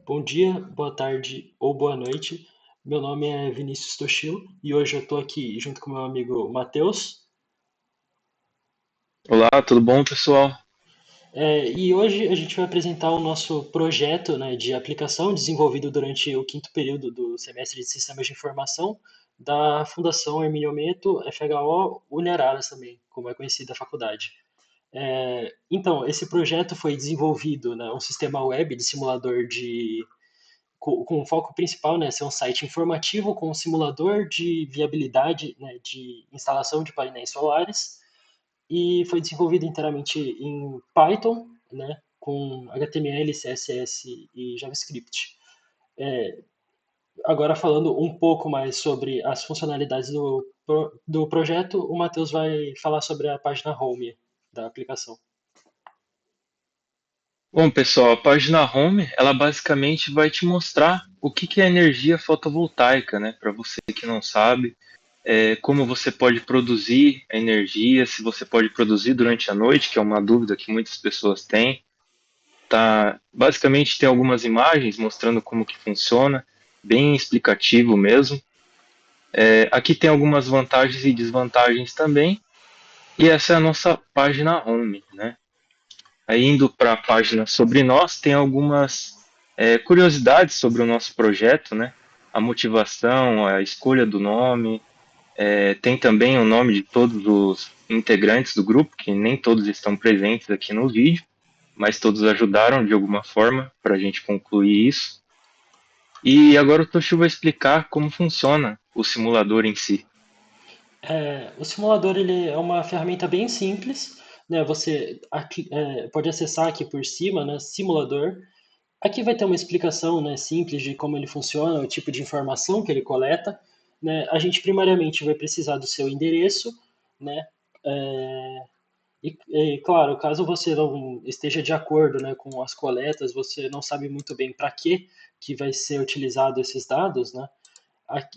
Bom dia, boa tarde ou boa noite. Meu nome é Vinícius Toshio e hoje eu estou aqui junto com meu amigo Matheus. Olá, tudo bom, pessoal? E hoje a gente vai apresentar o nosso projeto, né, de aplicação desenvolvido durante o quinto período do semestre de Sistemas de Informação da Fundação Hermínio Metto, FHO Uneraras também, como é conhecida a faculdade. Então, esse projeto foi desenvolvido, né, um sistema web de simulador com o foco principal, né, ser um site informativo com um simulador de viabilidade, né, de instalação de painéis solares e foi desenvolvido inteiramente em Python, né, com HTML, CSS e JavaScript. Agora falando um pouco mais sobre as funcionalidades do projeto, o Matheus vai falar sobre a página home da aplicação. Bom, pessoal, a página Home, ela basicamente vai te mostrar o que que é energia fotovoltaica, né? Para você que não sabe, como você pode produzir a energia, se você pode produzir durante a noite, que é uma dúvida que muitas pessoas têm. Tá, basicamente tem algumas imagens mostrando como que funciona, bem explicativo mesmo. Aqui tem algumas vantagens e desvantagens também, e essa é a nossa página Home, né? Aí, indo para a página sobre nós, tem algumas curiosidades sobre o nosso projeto, né? A motivação, a escolha do nome, tem também o nome de todos os integrantes do grupo, que nem todos estão presentes aqui no vídeo, mas todos ajudaram de alguma forma para a gente concluir isso. E agora o Toshio vai explicar como funciona o simulador em si. O simulador ele é uma ferramenta bem simples, né? Você pode acessar aqui por cima, né? Simulador. Aqui vai ter uma explicação, né, simples de como ele funciona, o tipo de informação que ele coleta, né? A gente primariamente vai precisar do seu endereço, né? É, claro, caso você não esteja de acordo, né, com as coletas, você não sabe muito bem para que vai ser utilizado esses dados, né?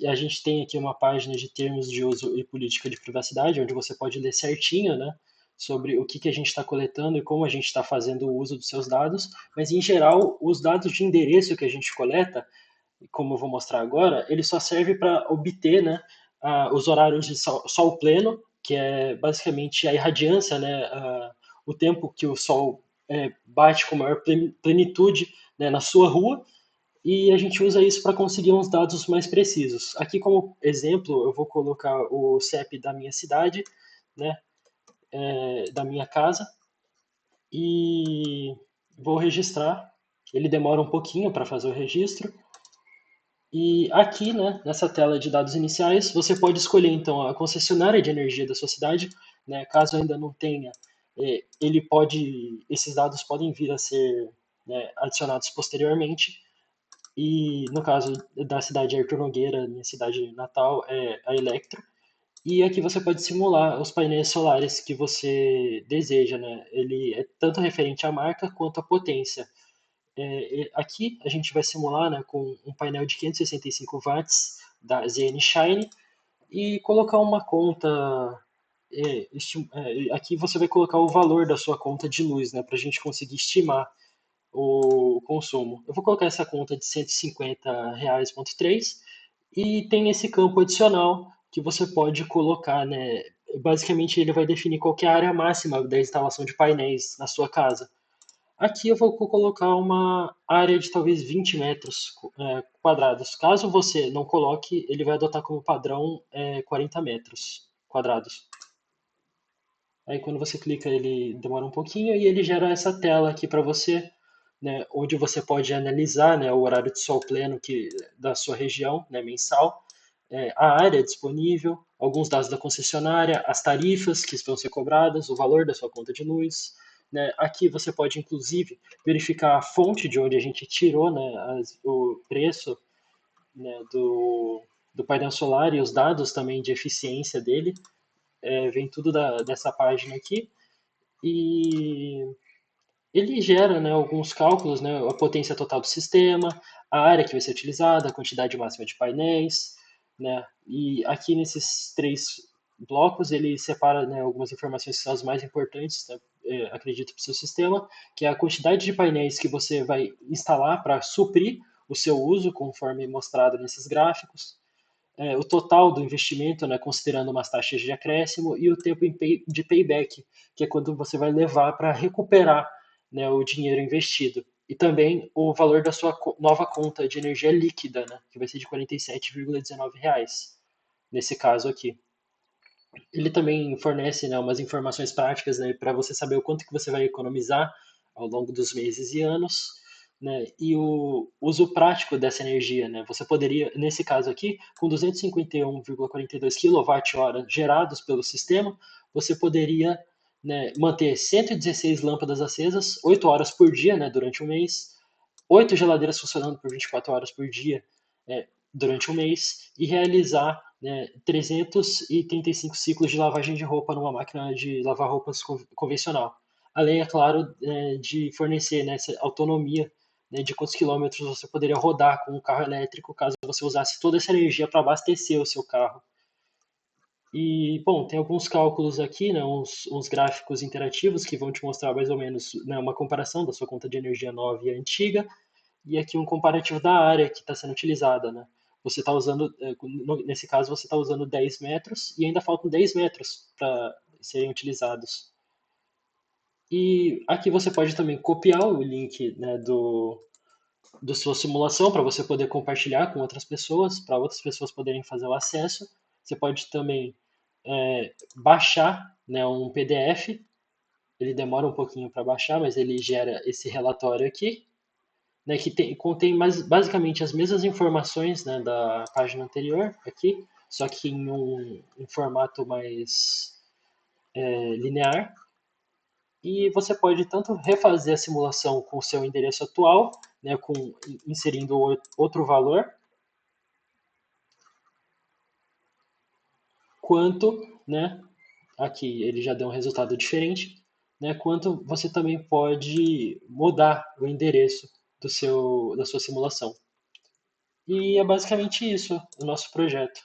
A gente tem aqui uma página de termos de uso e política de privacidade, onde você pode ler certinho, né, sobre o que a gente está coletando e como a gente está fazendo o uso dos seus dados, mas em geral, os dados de endereço que a gente coleta, como eu vou mostrar agora, ele só serve para obter, né, os horários de sol pleno, que é basicamente a irradiância, né, o tempo que o sol bate com maior plenitude, né, na sua rua, e a gente usa isso para conseguir uns dados mais precisos. Aqui, como exemplo, eu vou colocar o CEP da minha cidade, né, da minha casa, e vou registrar. Ele demora um pouquinho para fazer o registro. E aqui, né, nessa tela de dados iniciais, você pode escolher então a concessionária de energia da sua cidade, né, caso ainda não tenha, esses dados podem vir a ser, né, adicionados posteriormente. E no caso da cidade Artur Nogueira, minha cidade natal é a Electro. E aqui você pode simular os painéis solares que você deseja, né? Ele é tanto referente à marca quanto à potência. Aqui a gente vai simular, né, com um painel de 565 watts da ZN Shine e colocar uma conta. Aqui você vai colocar o valor da sua conta de luz, né, para a gente conseguir estimar o consumo. Eu vou colocar essa conta de R$ 150,3 e tem esse campo adicional que você pode colocar, né? Basicamente ele vai definir qual que é a área máxima da instalação de painéis na sua casa. Aqui eu vou colocar uma área de talvez 20 metros quadrados. Caso você não coloque, ele vai adotar como padrão 40 metros quadrados. Aí quando você clica, ele demora um pouquinho e ele gera essa tela aqui para você, né, onde você pode analisar, né, o horário de sol pleno da sua região, né, mensal, a área disponível, alguns dados da concessionária, as tarifas que vão ser cobradas, o valor da sua conta de luz. Né. Aqui você pode, inclusive, verificar a fonte de onde a gente tirou, né, o preço, né, do painel solar e os dados também de eficiência dele. Vem tudo dessa página aqui. E ele gera, né, alguns cálculos, né, a potência total do sistema, a área que vai ser utilizada, a quantidade máxima de painéis, né, e aqui nesses três blocos ele separa, né, algumas informações que são as mais importantes, né, acredita para o seu sistema, que é a quantidade de painéis que você vai instalar para suprir o seu uso, conforme mostrado nesses gráficos, o total do investimento, né, considerando umas taxas de acréscimo, e o tempo de payback, que é quando você vai levar para recuperar, né, o dinheiro investido. E também o valor da sua nova conta de energia líquida, né, que vai ser de R$ 47,19, nesse caso aqui. Ele também fornece, né, umas informações práticas, né, para você saber o quanto que você vai economizar ao longo dos meses e anos, né, e o uso prático dessa energia, né. Você poderia, nesse caso aqui, com 251,42 kWh gerados pelo sistema, você poderia, né, manter 116 lâmpadas acesas 8 horas por dia, né, durante um mês, 8 geladeiras funcionando por 24 horas por dia, durante um mês, e realizar, né, 335 ciclos de lavagem de roupa numa máquina de lavar roupas convencional. Além, é claro, de fornecer, né, essa autonomia, né, de quantos quilômetros você poderia rodar com um carro elétrico caso você usasse toda essa energia para abastecer o seu carro. E, bom, tem alguns cálculos aqui, né, uns gráficos interativos que vão te mostrar mais ou menos, né, uma comparação da sua conta de energia nova e antiga, e aqui um comparativo da área que está sendo utilizada, né? Você está usando, nesse caso, você está usando 10 metros e ainda faltam 10 metros para serem utilizados. E aqui você pode também copiar o link, né, do sua simulação para você poder compartilhar com outras pessoas, para outras pessoas poderem fazer o acesso. Você pode também baixar, né, um PDF. Ele demora um pouquinho para baixar, mas ele gera esse relatório aqui, né, que contém basicamente as mesmas informações, né, da página anterior aqui, só que em formato mais linear. E você pode tanto refazer a simulação com o seu endereço atual, né, inserindo outro valor, quanto, né, aqui ele já deu um resultado diferente, né, quanto você também pode mudar o endereço da sua simulação. E é basicamente isso o nosso projeto.